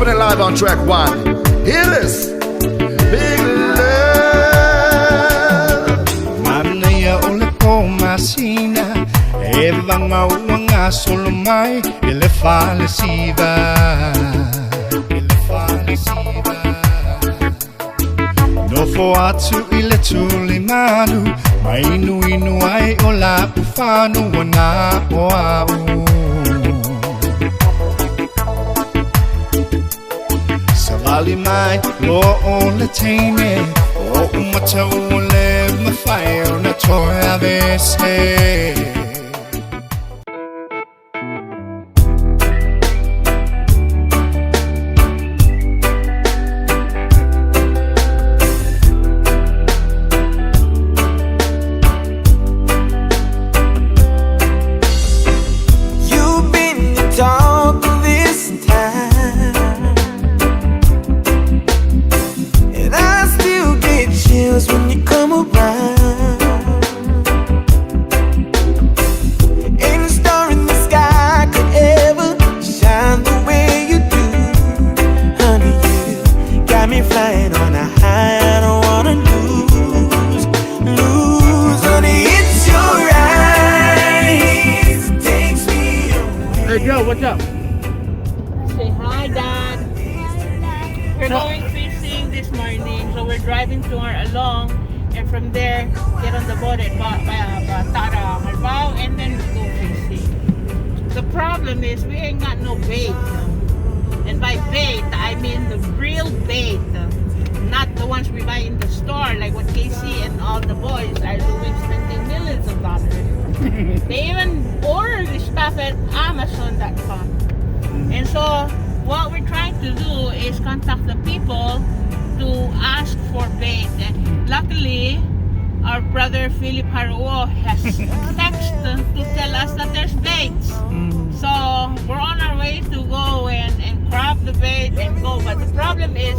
Recording live on track 1. Hear this. Big love. Manaya ole po masina. Evang mawanga solomai. Ele fale siva. No fo atu ile tuli manu. Mainu inu ai ola pufanu wana oau. Savali mai lo ole taine. O umata ole mafayo na toya vese. When you come around, ain't a star in the sky could ever shine the way you do. Honey, you got me flying on a high. I don't wanna lose. Honey, it's your eyes, it takes me away. Hey Joe, what's up? Say hi, Dad. We're going fishing this morning, so we're driving to Along, and from there get on the boat at Batara, Malbao, and then go fishing. The problem is we ain't got no bait, and by bait I mean the real bait, not the ones we buy in the store like what Casey and all the boys are doing, spending millions of dollars. They even order the stuff at Amazon.com. And so what we're trying to do is contact the people to ask for bait. And luckily, our brother Philip Haruo has texted to tell us that there's baits. So we're on our way to go and grab the bait and go. But the problem is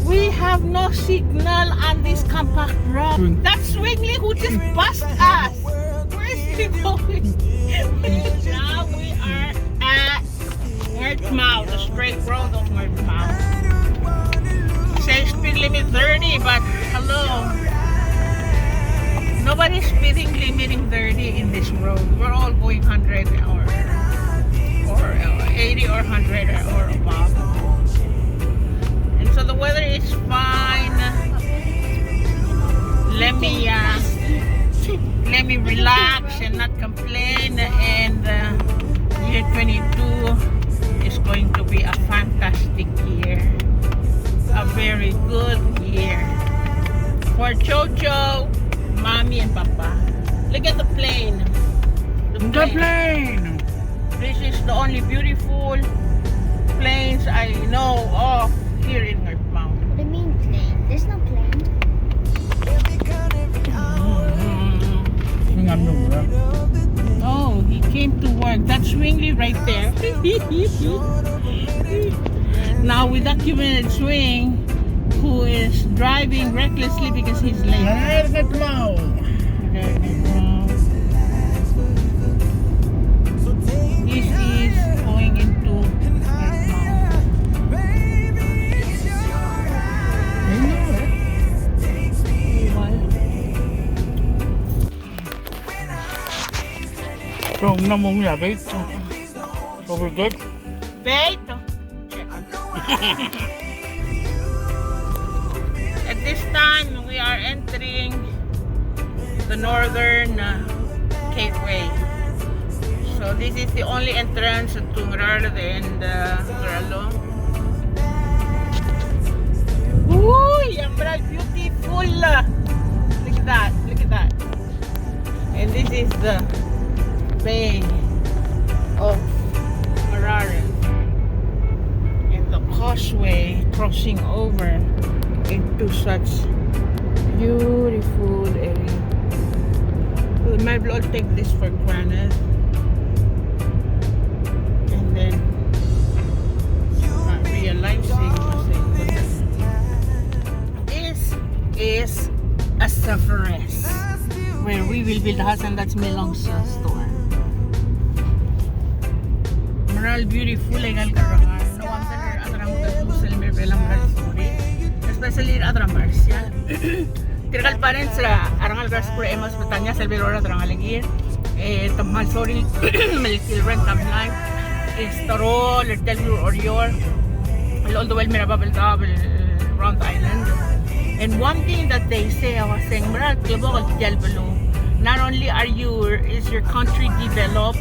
we have no signal on this compact rock. That Swingley who just bust us. Where is he going? Now we are at Northmouth, the straight road of Northmouth. Says speed limit 30, but hello, nobody's speeding limiting 30 in this road. We're all going 100 or 80 or 100 or above. And so the weather is fine. Let me relax and not complain. And year 22 is going to be a fantastic year. A very good year for Jojo, Mommy, and Papa. Look at the plane. The plane! This is the only beautiful planes I know of here in Northmount. What do you mean plane? There's no plane. Oh, he came to work. That's Swingley right there. Now we documented Swing, who is driving recklessly because he's late. This is going into So, namong ya, bait. So we're good? Bait. At this time, we are entering the northern gateway. So this is the only entrance to Ngurarlo and Nguralo. Ooh, Yambra, beautiful! Look at that, look at that. And this is the Bay of Ngurarlo. Causeway crossing over into such beautiful area. We might all take this for granted, and then not realizing this is a Severus where we will build a house, and that's Milong's store. Moral beautiful legal karahan. No wonder adram muslim belang story, especially adram martial. Tirgal parents arangal gas pro emas betanya selbelora arangalingir. Tamal sorry, melkil rent tamlan. Staro, little or your all the way mirababel round island. And one thing that they say, I was saying, not only is your country developed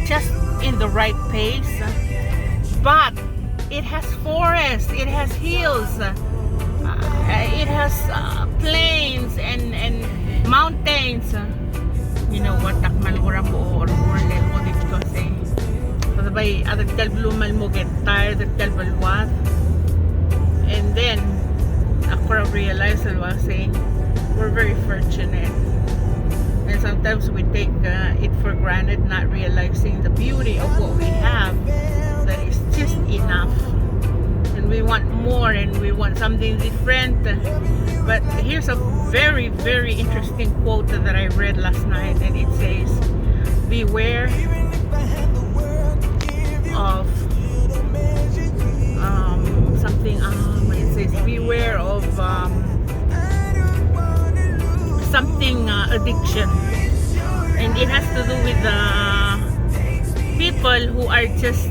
just in the right pace, but it has forests, it has hills, it has plains and mountains. You know what? Takman orang or level dito say. Sabay adag kalblumal mo get tired at kalbalwat, and then I realized I was saying we're very fortunate, and sometimes we take it for granted, not realizing the beauty of what we have, that is just enough, and we want more and we want something different. But here's a very, very interesting quote that I read last night, and it says, beware of something, it says beware of something addiction, and it has to do with people who are just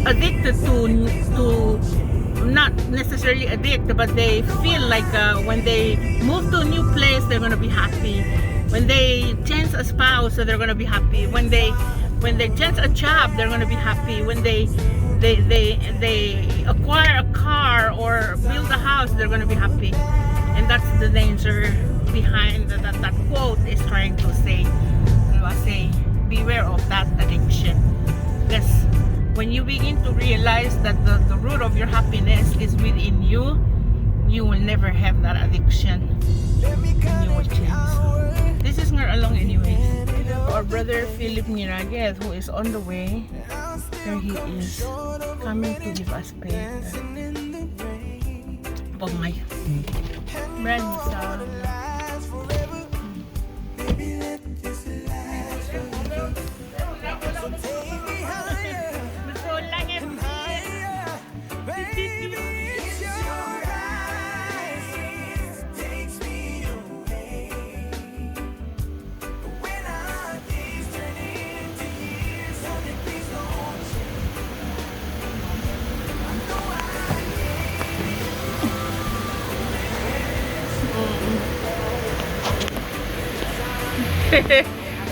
addicted to not necessarily addicted, but they feel like when they move to a new place they're gonna be happy, when they change a spouse they're gonna be happy, when they change a job they're gonna be happy, when they acquire a car or build a house they're gonna be happy. And that's the danger behind that quote is trying to say. Beware of that addiction, because when you begin to realize that the root of your happiness is within you, you will never have that addiction, and you will change. This is not along anyways. Our brother Philip Miraguez, who is on the way, there he is, coming to give us faith. Pagmay. Brand sa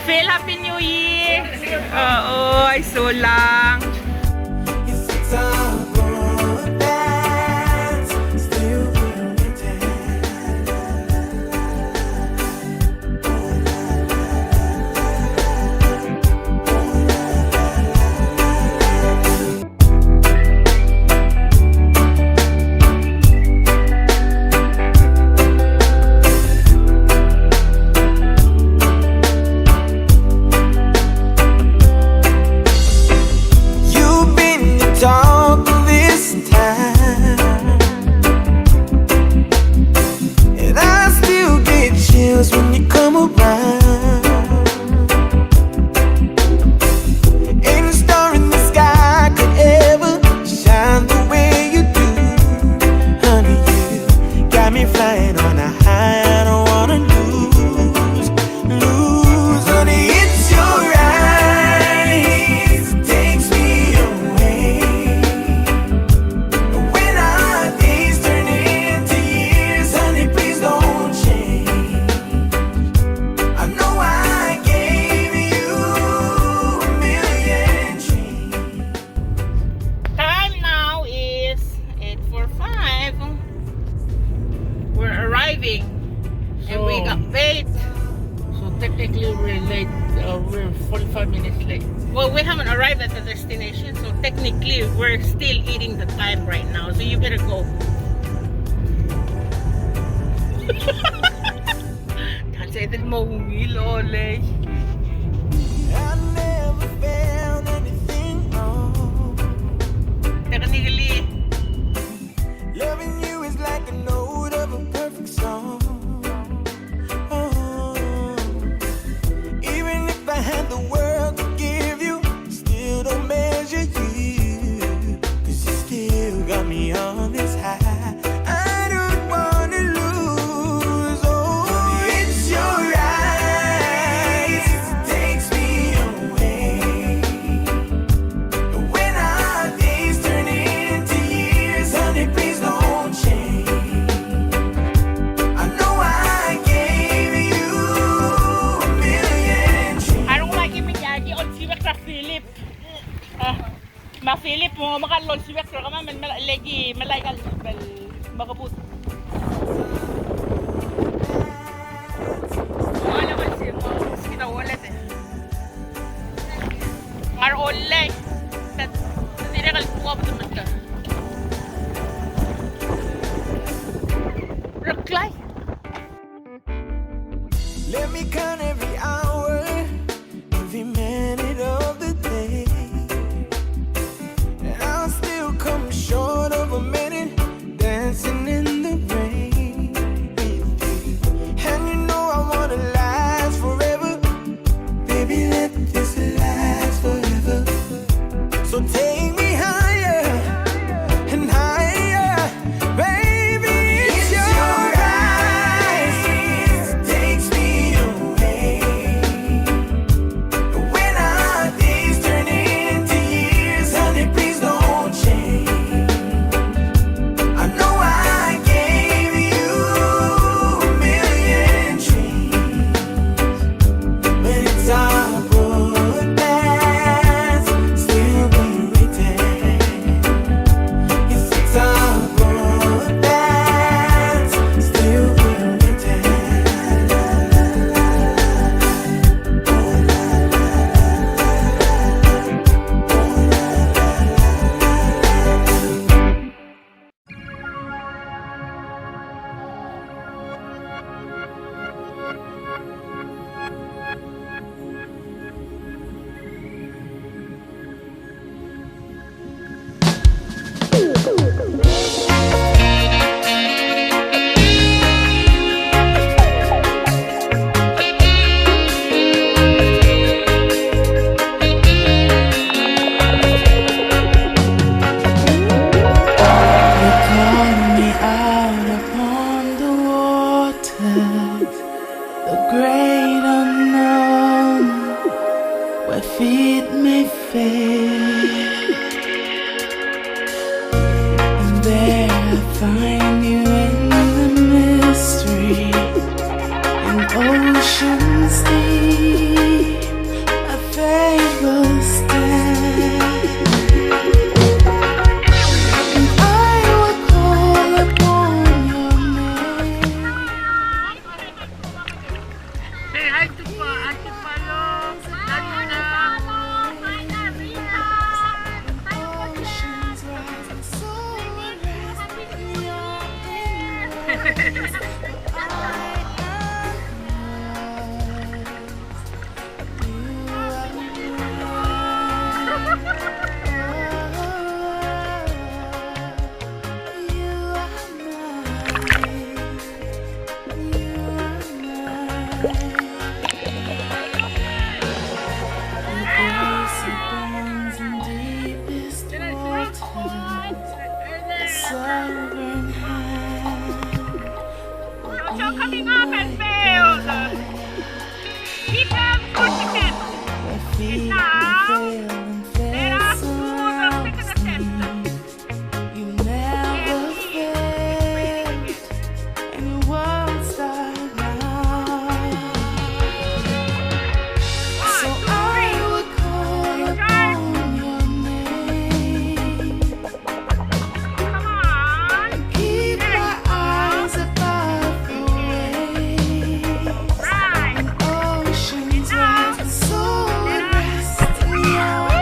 Phil, Happy New Year! Oo, ay so lang. When you come around, ain't a star in the sky could ever shine the way you do. Honey, you got me flying on a high I don't wanna lose. Honey, it's your eyes, it takes me away. When our days turn into years, honey, please don't change. And we got paid. So technically we're late, we're 45 minutes late. Well, we haven't arrived at the destination, so technically we're still eating the time right now, so you better go. Translated mo lole. I never found anything wrong. Technically, loving you is like a note of a perfect song. Oh, even if I had the world to give you, still Philip. Ma Philip mo makalol siwek ka man lagi malaykal bal makabut. Wala ba si mo kita wallet eh. Ngar online. Tidak kali kuha pa naman ka. Reklay. Let me count every hour, every minute of the day, and I'll still come short of a minute dancing in the rain. And you know I wanna last forever, baby, let this last forever. So take me higher and higher, baby, it's your eyes takes me away. When our days turn into years, honey, please don't change. I know I gave you a million dreams, but it's our broadcast still being written. Yes, it's our broadcast still being written. Call me out upon the waters, the great unknown, where feet may fail. And there I find you in the mystery, in oceans deep, a faithful stand. I will call upon your name. Say hi to Ate Palo. Oceans rise and soar, rest in your embrace. Sovereign hand, Coming up and failed. Keep them consistent. where feet Now, fail and there are fail two surrounds second me. attempts. You never failed, and you won't start now. So I will call upon your name. Come on. Keep my eyes above the waves. Right. Oceans rise and soar, rest in your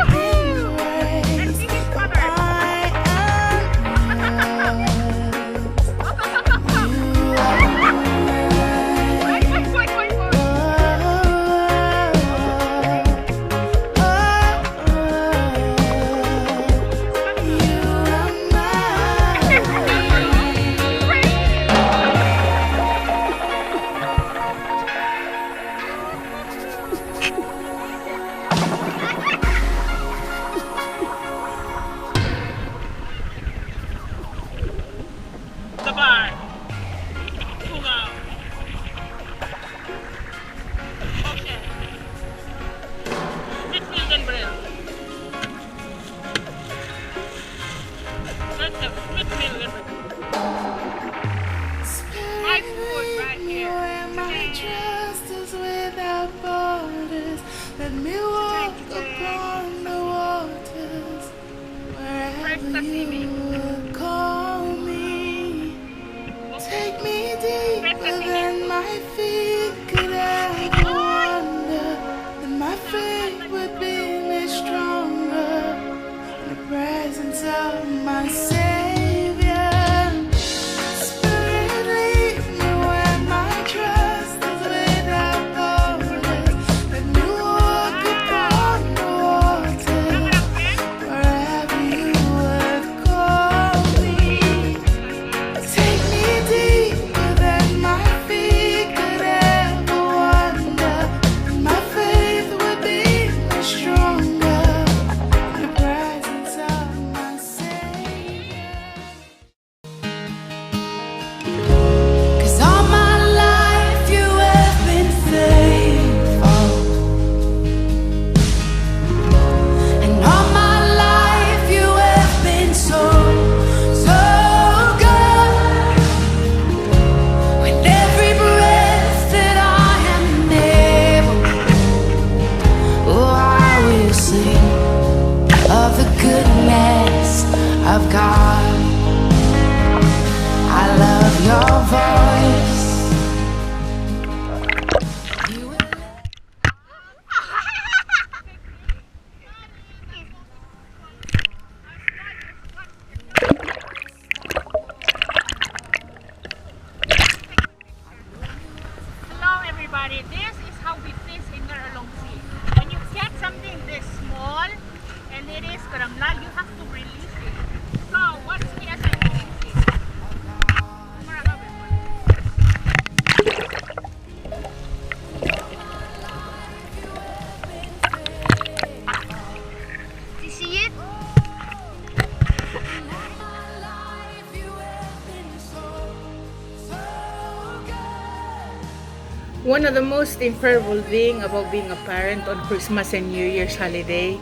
One of the most incredible thing about being a parent on Christmas and New Year's holiday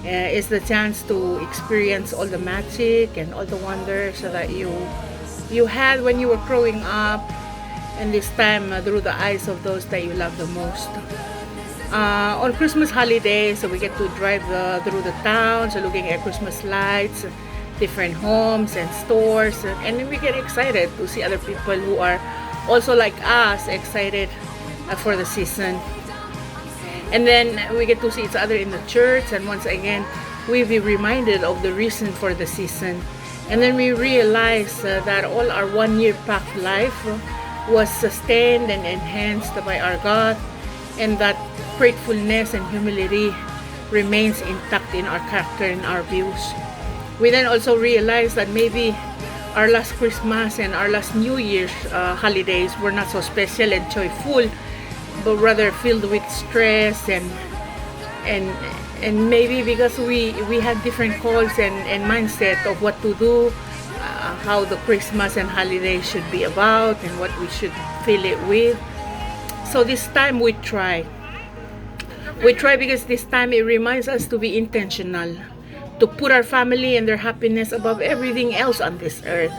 is the chance to experience all the magic and all the wonders that you had when you were growing up, and this time through the eyes of those that you love the most. On Christmas holidays, so we get to drive through the towns, looking at Christmas lights, different homes and stores, and then we get excited to see other people who are also like us excited for the season. And then we get to see each other in the church, and once again we be reminded of the reason for the season. And then we realize that all our 1 year packed life was sustained and enhanced by our God, and that gratefulness and humility remains intact in our character and our views. We then also realize that maybe our last Christmas and our last New Year's holidays were not so special and joyful, but rather filled with stress and maybe because we had different calls and mindset of what to do, how the Christmas and holidays should be about, and what we should fill it with. So this time we try because this time it reminds us to be intentional, to put our family and their happiness above everything else on this earth.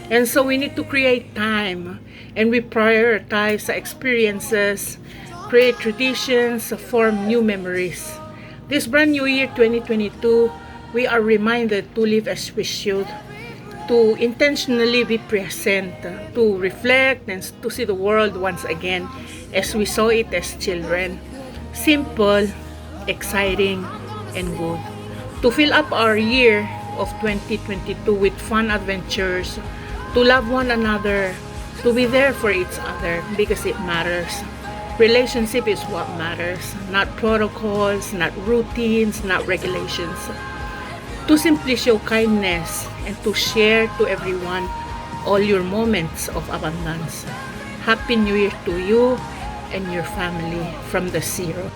And so we need to create time, and we prioritize experiences, create traditions, form new memories. This brand new year 2022, we are reminded to live as we should, to intentionally be present, to reflect and to see the world once again as we saw it as children. Simple, exciting, and good. To fill up our year of 2022 with fun adventures, to love one another, to be there for each other because it matters. Relationship is what matters, not protocols, not routines, not regulations. To simply show kindness and to share to everyone all your moments of abundance. Happy New Year to you and your family from the Shiro.